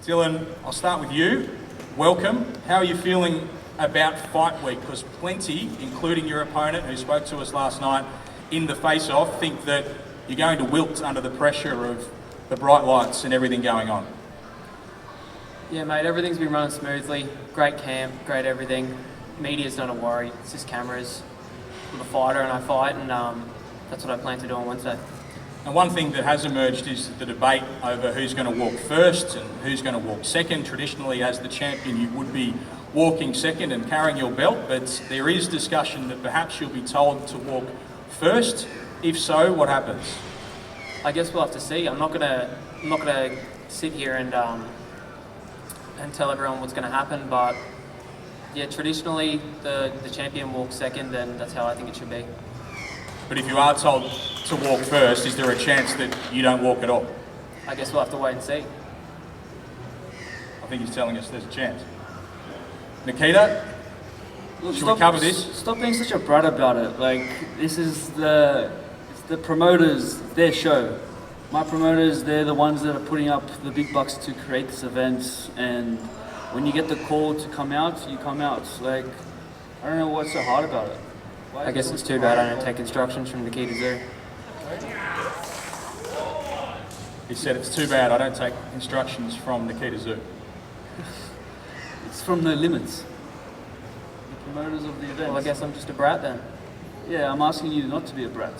Dylan, I'll start with you. Welcome. How are you feeling about fight week? Because plenty, including your opponent who spoke to us last night in the face-off, think that you're going to wilt under the pressure of the bright lights and everything going on. Yeah, mate, everything's been running smoothly. Great camp, great everything. Media's not a worry. It's just cameras. I'm a fighter and I fight, and that's what I plan to do on Wednesday. And one thing that has emerged is the debate over who's going to walk first and who's going to walk second. Traditionally, as the champion, you would be walking second and carrying your belt, but there is discussion that perhaps you'll be told to walk first. If so, what happens? I guess we'll have to see. I'm not gonna sit here and tell everyone what's going to happen, but yeah, traditionally the champion walks second, and that's how I think it should be. But if you are told to walk first, is there a chance that you don't walk at all? I guess we'll have to wait and see. I think he's telling us there's a chance. Nikita, Look, should we cover this? Stop being such a brat about it. Like, this is the promoters, their show. My promoters, they're the ones that are putting up the big bucks to create this event, and when you get the call to come out, you come out. Like, I don't know what's so hard about it. I guess it's too bad I don't take instructions from Nikita Tszyu. He said it's too bad I don't take instructions from Nikita Tszyu. It's from No Limits, the promoters of the event. Well, I guess I'm just a brat then. Yeah, I'm asking you not to be a brat.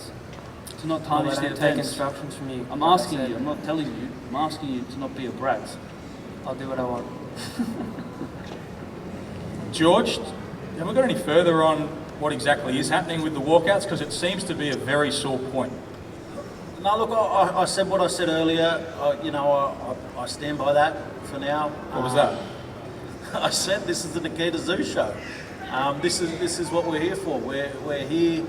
To not tarnish the Take event. instructions from you. I'm asking you, I'm not telling you. I'm asking you to not be a brat. I'll do what I want. George, have we got any further on what exactly is happening with the walkouts? Because it seems to be a very sore point. No, look, I said what I said earlier. I stand by that for now. What was that? I said this is the Nikita Tszyu show. This is what we're here for. We're here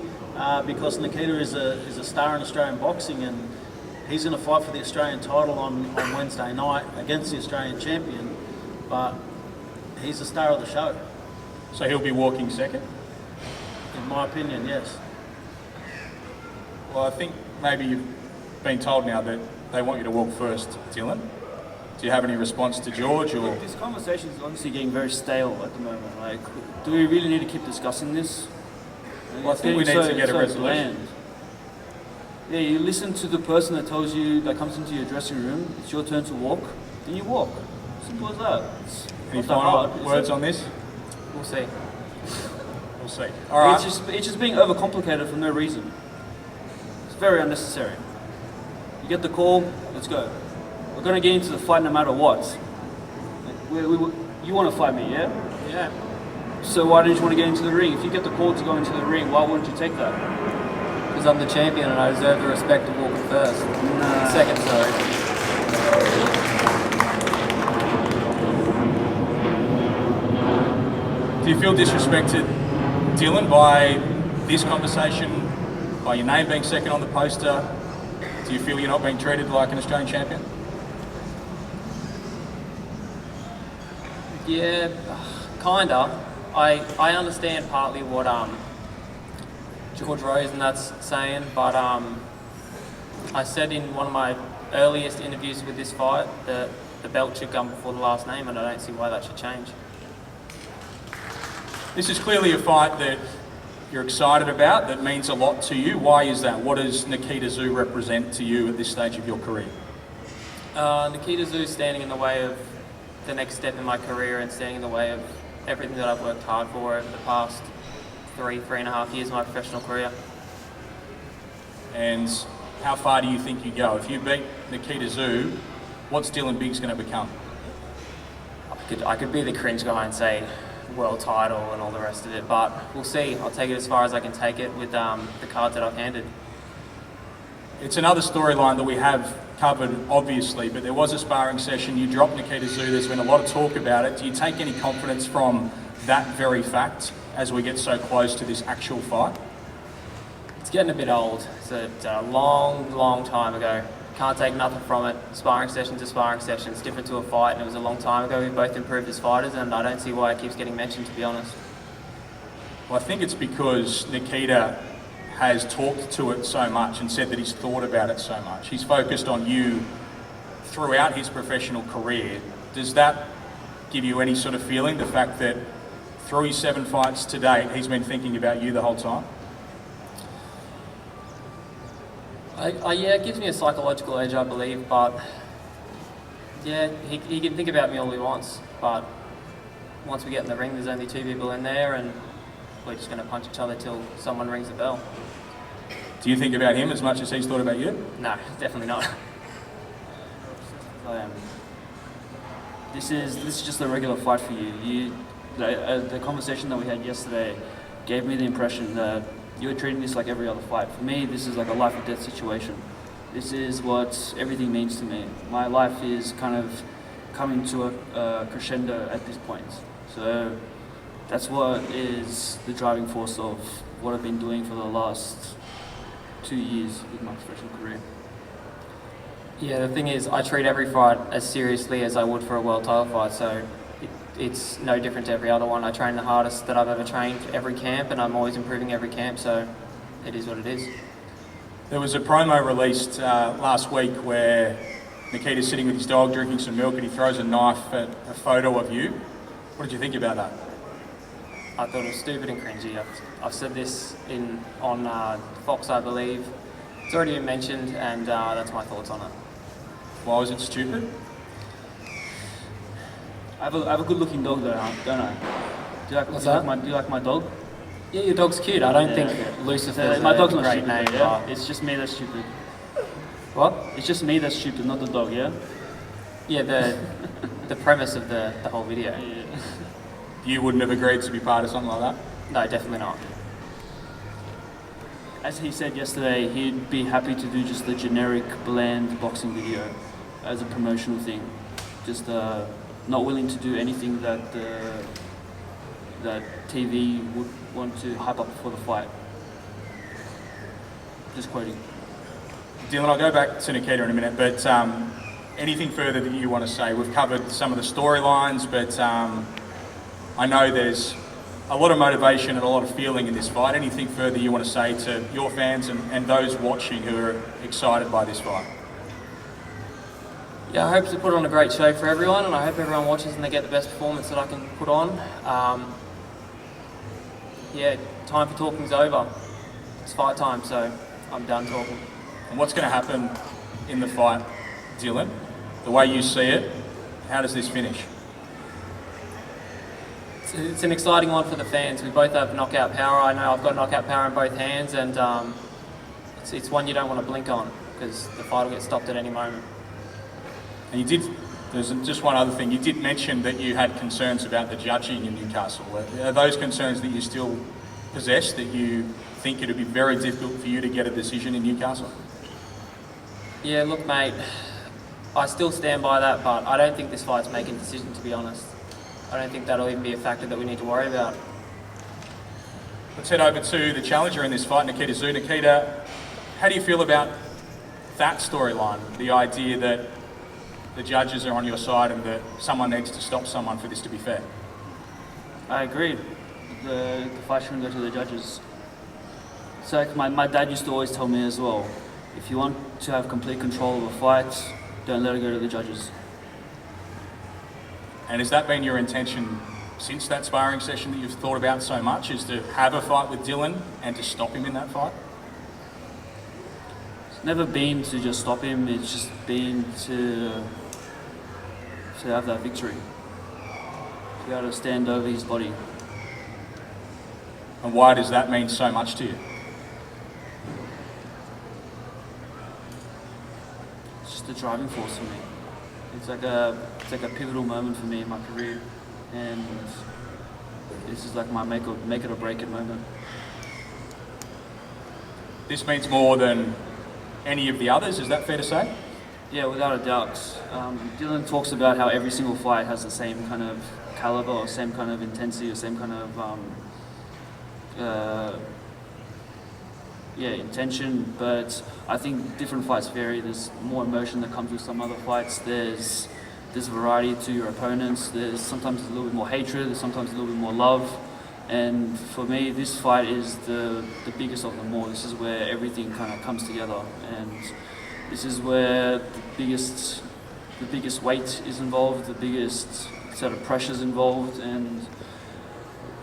because Nikita is a star in Australian boxing, and he's going to fight for the Australian title on Wednesday night against the Australian champion. But he's the star of the show. So he'll be walking second? In my opinion, yes. Well, I think maybe you've been told now that they want you to walk first, Dylan. Do you have any response to George? Or This conversation is honestly getting very stale at the moment. Like, do we really need to keep discussing this? Like, Well, I think we need to get a resolution. bland. Yeah, you listen to the person that tells you, that comes into your dressing room, it's your turn to walk, then you walk. Simple as that. It's any not that final hard, is words it? on this? We'll see. We'll see. All right. It's just being overcomplicated for no reason. It's very unnecessary. You get the call, let's go. We're going to get into the fight no matter what. Like, you want to fight me, yeah? Yeah. So why didn't you want to get into the ring? If you get the call to go into the ring, why wouldn't you take that? Because I'm the champion and I deserve the respect of walking first. Second, sorry. Do you feel disrespected, Dylan, by this conversation, by your name being second on the poster? Do you feel you're not being treated like an Australian champion? Yeah, kinda. I understand partly what George Rose and that's saying, but I said in one of my earliest interviews with this fight that the belt should come before the last name, and I don't see why that should change. This is clearly a fight that you're excited about, that means a lot to you. Why is that? What does Nikita Tszyu represent to you at this stage of your career? Nikita Tszyu standing in the way of the next step in my career and standing in the way of everything that I've worked hard for over the past three and a half years of my professional career. And how far do you think you go? If you beat Nikita Tszyu, what's Dylan Biggs going to become? I could be the cringe guy and say world title and all the rest of it, but we'll see. I'll take it as far as I can take it with the cards that I've handed. It's another storyline that we have covered, obviously, but there was a sparring session. You dropped Nikita Tszyu. There's been a lot of talk about it. Do you take any confidence from that very fact as we get so close to this actual fight? It's getting a bit old. It's a long time ago. Can't take nothing from it. Sparring session's a sparring session. It's different to a fight, and it was a long time ago. We both improved as fighters, and I don't see why it keeps getting mentioned, to be honest. Well, I think it's because Nikita has talked to it so much and said that he's thought about it so much. He's focused on you throughout his professional career. Does that give you any sort of feeling, the fact that through his 7 fights to date, he's been thinking about you the whole time? Yeah, it gives me a psychological edge, I believe, but yeah, he can think about me all he wants, but once we get in the ring, there's only 2 people in there, and we're just going to punch each other till someone rings the bell. Do you think about him as much as he's thought about you? No, definitely not. This is just a regular fight for you. The conversation that we had yesterday gave me the impression that you were treating this like every other fight. For me, this is like a life or death situation. This is what everything means to me. My life is kind of coming to a crescendo at this point. So that's what is the driving force of what I've been doing for the last 2 years with my professional career. Yeah, the thing is, I treat every fight as seriously as I would for a world title fight, so it's no different to every other one. I train the hardest that I've ever trained every camp, and I'm always improving every camp, so it is what it is. There was a promo released last week where Nikita's sitting with his dog drinking some milk and he throws a knife at a photo of you. What did you think about that? I thought it was stupid and cringy. I've said this on Fox, I believe. It's already been mentioned, and that's my thoughts on it. Why was it stupid? I have a good-looking dog though, don't I? Do you like my dog? Yeah, your dog's cute. I don't Yeah, think okay. Lucifer's My dog's a not great stupid, name. yeah? but- It's just me that's stupid. What? It's just me that's stupid, not the dog, yeah? Yeah, the premise of the whole video. Yeah. You wouldn't have agreed to be part of something like that? No, definitely not. As he said yesterday, he'd be happy to do just the generic, bland boxing video as a promotional thing. Just not willing to do anything that that TV would want to hype up for the fight. Just quoting. Dylan, I'll go back to Nikita in a minute, but anything further that you want to say? We've covered some of the storylines, but I know there's a lot of motivation and a lot of feeling in this fight. Anything further you want to say to your fans and those watching who are excited by this fight? Yeah, I hope to put on a great show for everyone, and I hope everyone watches and they get the best performance that I can put on. Yeah, time for talking's over. It's fight time, so I'm done talking. And what's going to happen in the fight, Dylan? The way you see it, how does this finish? It's an exciting one for the fans. We both have knockout power. I know I've got knockout power in both hands, and it's one you don't want to blink on because the fight will get stopped at any moment. And there's just one other thing, you did mention that you had concerns about the judging in Newcastle. Are those concerns that you still possess, that you think it would be very difficult for you to get a decision in Newcastle? Yeah, look mate, I still stand by that, but I don't think this fight's making a decision, to be honest. I don't think that'll even be a factor that we need to worry about. Let's head over to the challenger in this fight, Nikita Tszyu. Nikita, how do you feel about that storyline? The idea that the judges are on your side and that someone needs to stop someone for this to be fair? I agree. The fight shouldn't go to the judges. So like my dad used to always tell me as well, if you want to have complete control of a fight, don't let it go to the judges. And has that been your intention since that sparring session that you've thought about so much, is to have a fight with Dylan and to stop him in that fight? It's never been to just stop him, it's just been to have that victory. To be able to stand over his body. And why does that mean so much to you? It's just a driving force for me. It's like a pivotal moment for me in my career, and this is like my make it or break it moment. This means more than any of the others, is that fair to say? Yeah, without a doubt. Dylan talks about how every single fight has the same kind of caliber, or same kind of intensity, or same kind of intention. But I think different fights vary. There's more emotion that comes with some other fights. There's variety to your opponents. There's sometimes a little bit more hatred. There's sometimes a little bit more love. And for me, this fight is the biggest of them all. This is where everything kind of comes together, and this is where the biggest the biggest weight is involved, the biggest set of pressures involved, and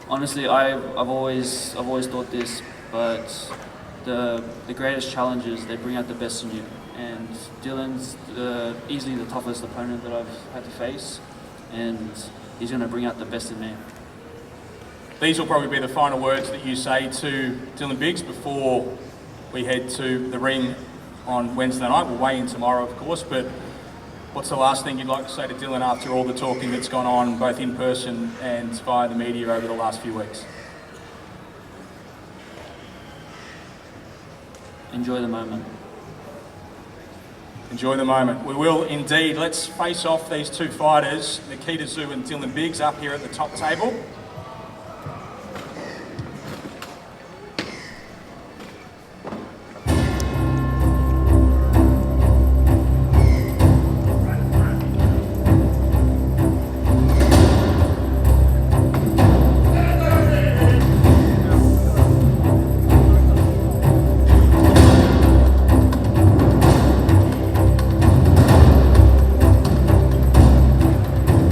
honestly, I've always thought this, but the greatest challenges, they bring out the best in you. And Dylan's easily the toughest opponent that I've had to face, and he's going to bring out the best in me. These will probably be the final words that you say to Dylan Biggs before we head to the ring on Wednesday night. We'll weigh in tomorrow, of course, but what's the last thing you'd like to say to Dylan after all the talking that's gone on, both in person and via the media over the last few weeks? Enjoy the moment. Enjoy the moment. We will indeed. Let's face off these two fighters, Nikita Tszyu and Dylan Biggs, up here at the top table.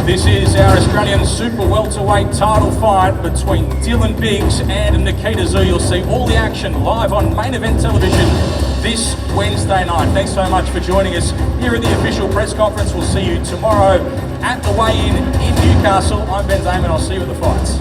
This is our Australian super welterweight title fight between Dylan Biggs and Nikita Tszyu. You'll see all the action live on Main Event Television this Wednesday night. Thanks so much for joining us here at the official press conference. We'll see you tomorrow at the weigh-in in Newcastle. I'm Ben Damon. I'll see you at the fights.